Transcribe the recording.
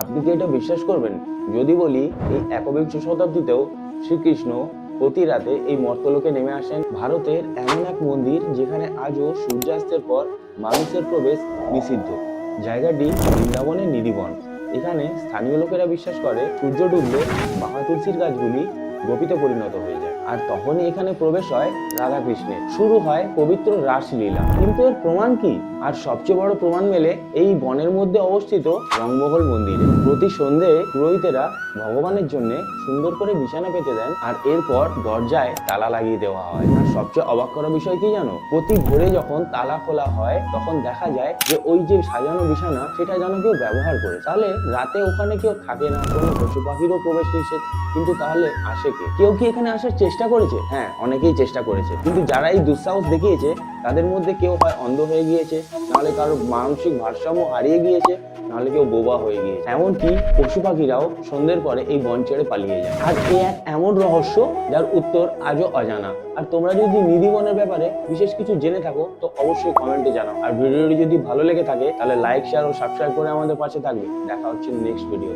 আপনি কি এটা বিশ্বাস করবেন যদি বলি এই একবিংশ শতাব্দীতেও শ্রীকৃষ্ণ প্রতি রাতে এই মর্তলোকে নেমে আসেন? ভারতের এমন এক মন্দির যেখানে আজও সূর্যাস্তের পর মানুষের প্রবেশ নিষিদ্ধ। জায়গাটি বৃন্দাবনের নিধিবন। এখানে স্থানীয় লোকেরা বিশ্বাস করে সূর্য ডুবলে বাঘা তুলসীর গাছগুলি গোপীতে পরিণত হয়ে যায়, আর তখনই এখানে প্রবেশ হয় রাধা কৃষ্ণের, শুরু হয় পবিত্র রাসলীলা। কিন্তু এর প্রমাণ কি? আর সবচেয়ে বড় প্রমাণ মেলে এই বনের মধ্যে অবস্থিত রংমহল মন্দিরে। প্রতি সন্ধে পুরোহিতেরা ভগবানের জন্য সুন্দর করে বিছানা পেতে দেন, আর এরপর দরজায় তালা লাগিয়ে দেওয়া হয়। আর সবচেয়ে অবাক করা বিষয় কি জানো? প্রতি ভোরে যখন তালা খোলা হয় তখন দেখা যায় যে ওই যে সাজানো বিছানা সেটা যেন কেউ ব্যবহার করে। তাহলে রাতে ওখানে কেউ থাকে না, কোনো পশু পাখিরও প্রবেশ নিষেধ, কিন্তু তাহলে আসে কে? কেউ কি এখানে আসার চেষ্টা করেছে? হ্যাঁ, অনেকেই চেষ্টা করেছে, কিন্তু যারা এই দুঃসাহস দেখিয়েছে তাদের মধ্যে কেউ হয় অন্ধ হয়ে গিয়েছে, নাহলে কারো মানসিক ভারসাম্য হারিয়ে গিয়েছে, নাহলে কেউ বোবা হয়ে গিয়েছে। এমনকি পশু পাখিরাও সন্ধ্যের পরে এই বন ছেড়ে পালিয়ে যায়। আর এ এক এমন রহস্য যার উত্তর আজও অজানা। আর তোমরা যদি নিধিবনের ব্যাপারে বিশেষ কিছু জেনে থাকো তো অবশ্যই কমেন্টে জানাও। আর ভিডিওটি যদি ভালো লেগে থাকে তাহলে লাইক, শেয়ার ও সাবস্ক্রাইব করে আমাদের পাশে থাকবে। দেখা হচ্ছে নেক্সট ভিডিও।